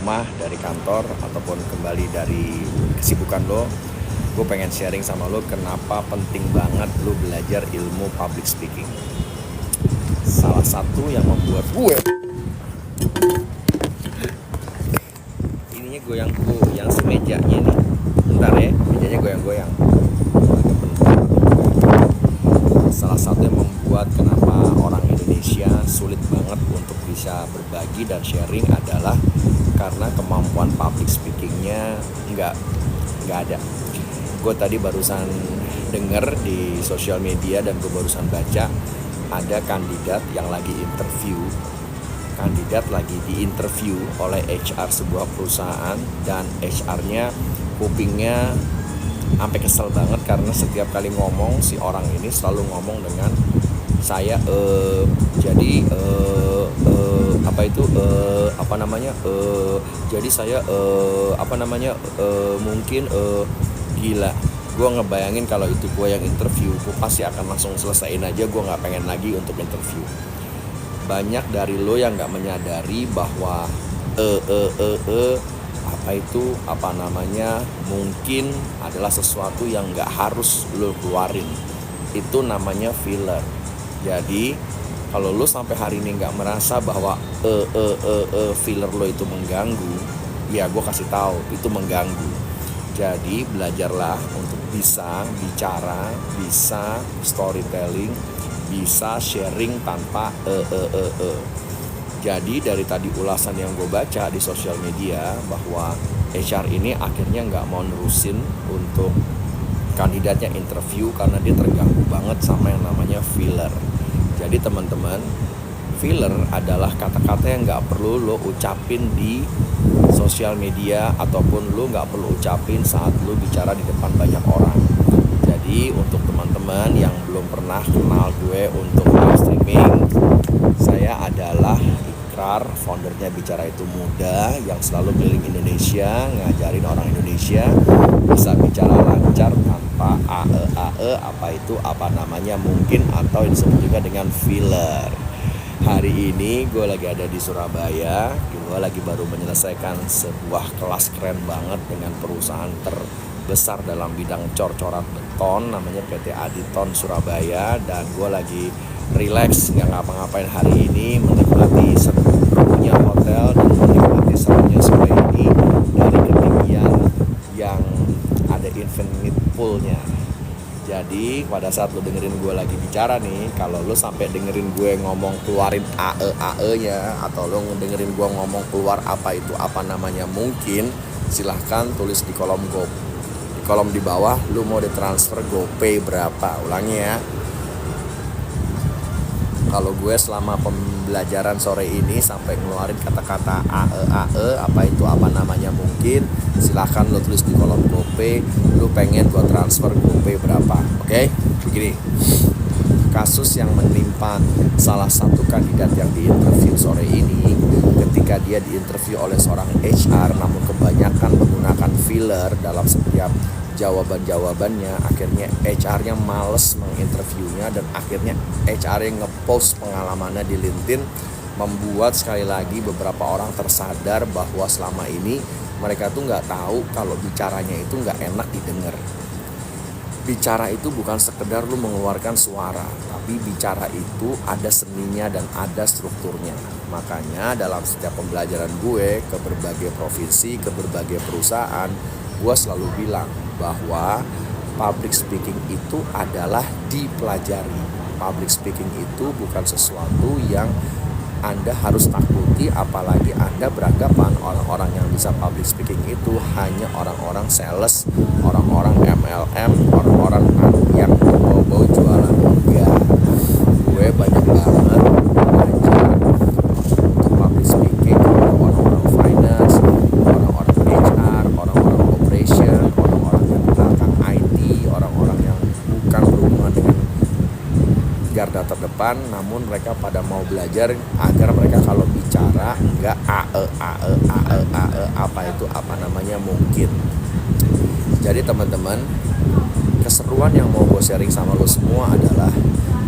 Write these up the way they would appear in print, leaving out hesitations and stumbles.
rumah, dari kantor, ataupun kembali dari kesibukan lo, gue pengen sharing sama lo kenapa penting banget lo belajar ilmu public speaking. Salah satu yang membuat gue ininya goyang semejanya nih. Bentar ya, mejanya goyang-goyang. Salah satu yang membuat kenapa orang Indonesia sulit banget untuk bisa berbagi dan sharing adalah karena kemampuan public speakingnya nggak ada. Gue tadi barusan denger di sosial media dan gue barusan baca ada kandidat yang lagi diinterview oleh HR sebuah perusahaan, dan HR-nya kupingnya sampai kesel banget karena setiap kali ngomong si orang ini selalu ngomong dengan saya mungkin gila. Gue ngebayangin kalau itu gue yang interview, gue pasti akan langsung selesaiin aja, gue nggak pengen lagi untuk interview. Banyak dari lo yang nggak menyadari bahwa mungkin adalah sesuatu yang nggak harus lo keluarin. Itu namanya filler. Jadi kalau lo sampai hari ini nggak merasa bahwa filler lo itu mengganggu, ya gue kasih tahu itu mengganggu. Jadi belajarlah untuk bisa bicara, bisa storytelling, bisa sharing tanpa Jadi dari tadi ulasan yang gue baca di sosial media bahwa HR ini akhirnya nggak mau nerusin untuk kandidatnya interview karena dia terganggu banget sama yang namanya filler. Jadi teman-teman, filler adalah kata-kata yang nggak perlu lo ucapin di sosial media ataupun lo nggak perlu ucapin saat lo bicara di depan banyak orang. Jadi untuk teman-teman yang belum pernah kenal gue untuk live streaming, saya adalah Ikrar, foundernya Bicara Itu Mudah, yang selalu keliling Indonesia ngajarin orang Indonesia bisa bicara lancar tanpa mungkin atau yang disebut juga dengan filler. Hari ini gue lagi ada di Surabaya. Gue lagi baru menyelesaikan sebuah kelas keren banget dengan perusahaan terbesar dalam bidang cor-coran beton, namanya PT Aditon Surabaya. Dan gue lagi relax, nggak ngapa-ngapain hari ini, menikmati serunya hotel dan menikmati serunya sore ini dari ketinggian yang ada infinite poolnya. Jadi pada saat lo dengerin gue lagi bicara nih, kalau lo sampai dengerin gue ngomong keluarin nya atau lo dengerin gue ngomong keluar mungkin, silahkan tulis di kolom di bawah lo mau ditransfer GoPay berapa. Ulangi ya, kalau gue selama pembelajaran sore ini sampai ngeluarin kata-kata mungkin, silahkan lo tulis di kolom GoPay lo pengen gue transfer GoPay berapa. Oke? Begini, kasus yang menimpa salah satu kandidat yang diinterview sore ini, ketika dia diinterview oleh seorang HR namun kebanyakan menggunakan filler dalam setiap jawaban-jawabannya, akhirnya HR-nya males menginterviewnya dan akhirnya HR-nya ngepost pengalamannya di LinkedIn, membuat sekali lagi beberapa orang tersadar bahwa selama ini mereka tuh nggak tahu kalau bicaranya itu nggak enak didengar. Bicara itu bukan sekedar lu mengeluarkan suara, tapi bicara itu ada seninya dan ada strukturnya. Makanya dalam setiap pembelajaran gue ke berbagai provinsi, ke berbagai perusahaan, gue selalu bilang bahwa public speaking itu adalah dipelajari. Public speaking itu bukan sesuatu yang Anda harus takuti, apalagi Anda beranggapan orang-orang yang bisa public speaking itu hanya orang-orang sales, orang-orang MLM, orang-orang yang bau-bau jualan. Enggak, gue banyak banget belajar untuk public speaking, orang-orang finance, orang-orang HR, orang-orang operation, orang-orang yang belakang IT, orang-orang yang bukan berhubungan dengan garda terdepan, namun mereka pada mau belajar agar mereka kalau bicara enggak mungkin. Jadi teman-teman, keseruan yang mau gue sharing sama lo semua adalah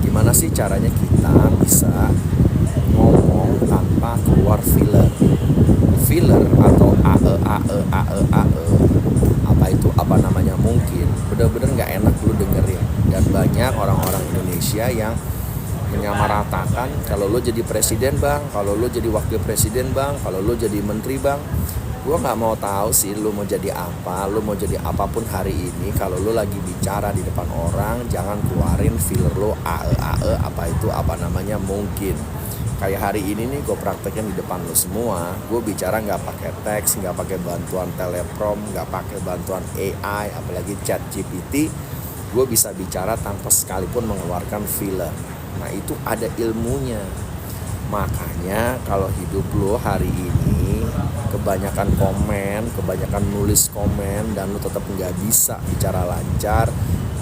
gimana sih caranya kita bisa ngomong tanpa keluar filler atau apa itu apa namanya mungkin, bener-bener nggak enak lu dengerin. Dan banyak orang-orang Indonesia yang menyamaratakan, kalau lo jadi presiden bang, kalau lo jadi wakil presiden bang, kalau lo jadi menteri bang. Gue nggak mau tahu sih lo mau jadi apa, lo mau jadi apapun hari ini. Kalau lo lagi bicara di depan orang, jangan keluarin filler lo apa itu apa namanya mungkin. Kayak hari ini nih gue praktekin di depan lo semua. Gue bicara nggak pakai teks, nggak pakai bantuan teleprom, nggak pakai bantuan AI, apalagi chat GPT. Gue bisa bicara tanpa sekalipun mengeluarkan filler. Nah itu ada ilmunya. Makanya kalau hidup lo hari ini kebanyakan komen, kebanyakan nulis komen, dan lo tetap nggak bisa bicara lancar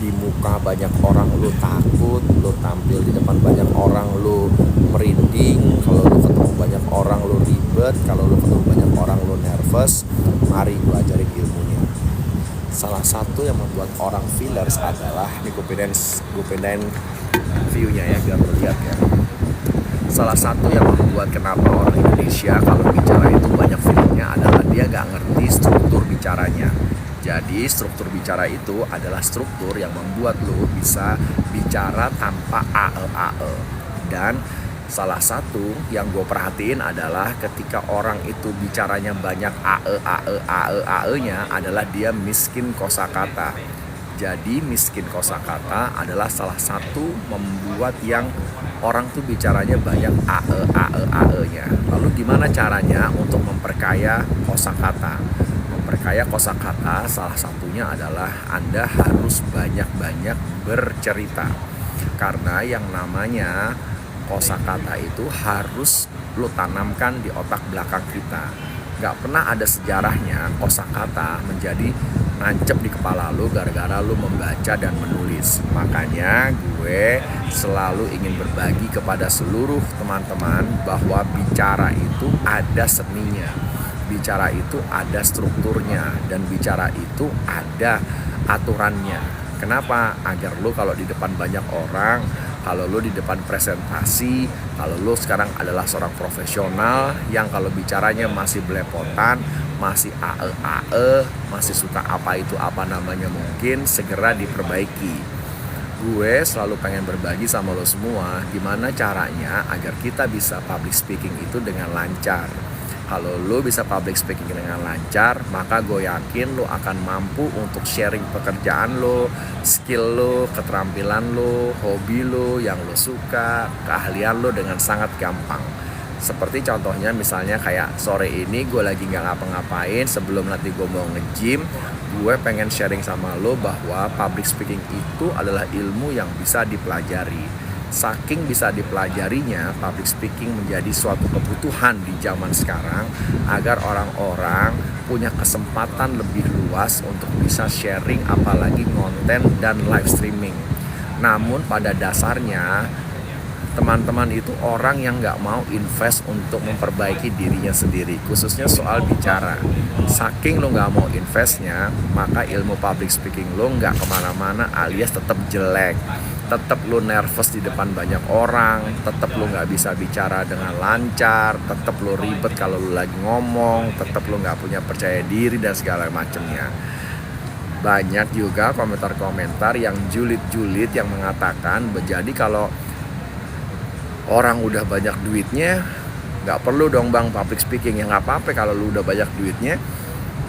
di muka banyak orang, lo takut, lo tampil di depan banyak orang lo merinding, kalau lo ketemu banyak orang lo ribet, kalau lo ketemu banyak orang lo nervous. Mari gue ajarin ilmunya. Salah satu yang membuat orang fillers adalah, ini gue pindahin view-nya ya biar lo lihat ya. Salah satu yang membuat kenapa orang Indonesia kalau bicara itu banyak fillernya adalah dia gak ngerti struktur bicaranya. Jadi struktur bicara itu adalah struktur yang membuat lo bisa bicara tanpa ae. Dan salah satu yang gue perhatiin adalah ketika orang itu bicaranya banyak ae-nya adalah dia miskin kosakata. Jadi miskin kosakata adalah salah satu membuat yang orang tuh bicaranya banyak ae-nya. Lalu gimana caranya untuk memperkaya kosakata? Memperkaya kosakata salah satunya adalah Anda harus banyak-banyak bercerita. Karena yang namanya kosakata itu harus lo tanamkan di otak belakang kita. Gak pernah ada sejarahnya kosakata menjadi nancep di kepala lu gara-gara lu membaca dan menulis. Makanya gue selalu ingin berbagi kepada seluruh teman-teman bahwa bicara itu ada seninya, bicara itu ada strukturnya, dan bicara itu ada aturannya. Kenapa? Agar lu kalau di depan banyak orang, kalau lu di depan presentasi, kalau lu sekarang adalah seorang profesional yang kalau bicaranya masih belepotan, masih masih suka apa itu apa namanya mungkin, segera diperbaiki. Gue selalu pengen berbagi sama lo semua gimana caranya agar kita bisa public speaking itu dengan lancar. Kalau lo bisa public speaking dengan lancar, maka gue yakin lo akan mampu untuk sharing pekerjaan lo, skill lo, keterampilan lo, hobi lo yang lo suka, keahlian lo dengan sangat gampang. Seperti contohnya misalnya kayak sore ini gue lagi gak ngapa-ngapain, sebelum nanti gue mau nge-gym, gue pengen sharing sama lo bahwa public speaking itu adalah ilmu yang bisa dipelajari. Saking bisa dipelajarinya, public speaking menjadi suatu kebutuhan di zaman sekarang agar orang-orang punya kesempatan lebih luas untuk bisa sharing apalagi konten dan live streaming. Namun pada dasarnya teman-teman itu orang yang gak mau invest untuk memperbaiki dirinya sendiri, khususnya soal bicara. Saking lo gak mau investnya, maka ilmu public speaking lo gak kemana-mana alias tetap jelek. Tetap lo nervous di depan banyak orang, tetap lo gak bisa bicara dengan lancar, tetap lo ribet kalau lo lagi ngomong, tetap lo gak punya percaya diri dan segala macamnya. Banyak juga komentar-komentar yang julid-julid yang mengatakan, jadi kalau orang udah banyak duitnya gak perlu dong bang public speaking. Ya gak apa-apa kalau lu udah banyak duitnya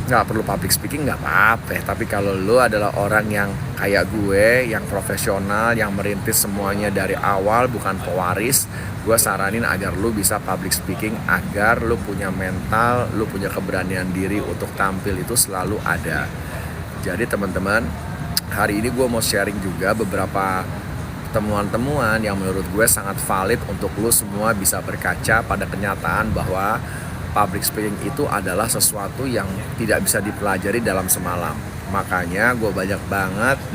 gak perlu public speaking, gak apa-apa. Tapi kalau lu adalah orang yang kayak gue, yang profesional, yang merintis semuanya dari awal, bukan pewaris, gue saranin agar lu bisa public speaking, agar lu punya mental, lu punya keberanian diri untuk tampil itu selalu ada. Jadi teman-teman, hari ini gue mau sharing juga beberapa temuan-temuan yang menurut gue sangat valid untuk lo semua bisa berkaca pada kenyataan bahwa public speaking itu adalah sesuatu yang tidak bisa dipelajari dalam semalam. Makanya gue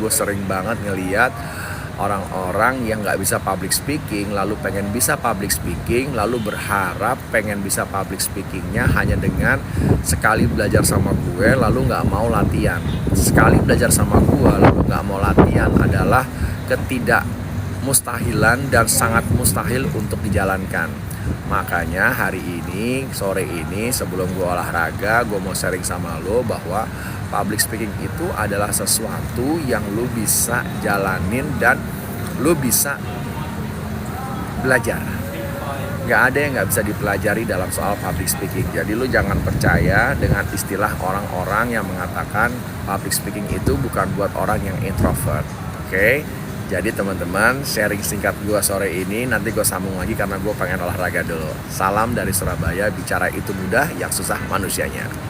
sering banget ngeliat orang-orang yang gak bisa public speaking lalu pengen bisa public speaking, lalu berharap pengen bisa public speakingnya hanya dengan sekali belajar sama gue lalu gak mau latihan. Sekali belajar sama gue lalu gak mau latihan adalah mustahilan dan sangat mustahil untuk dijalankan. Makanya hari ini, sore ini sebelum gue olahraga, gue mau sharing sama lo bahwa public speaking itu adalah sesuatu yang lo bisa jalanin dan lo bisa belajar. Gak ada yang gak bisa dipelajari dalam soal public speaking. Jadi lu jangan percaya dengan istilah orang-orang yang mengatakan public speaking itu bukan buat orang yang introvert. Oke? Jadi teman-teman, sharing singkat gue sore ini, nanti gue sambung lagi karena gue pengen olahraga dulu. Salam dari Surabaya, bicara itu mudah, yang susah manusianya.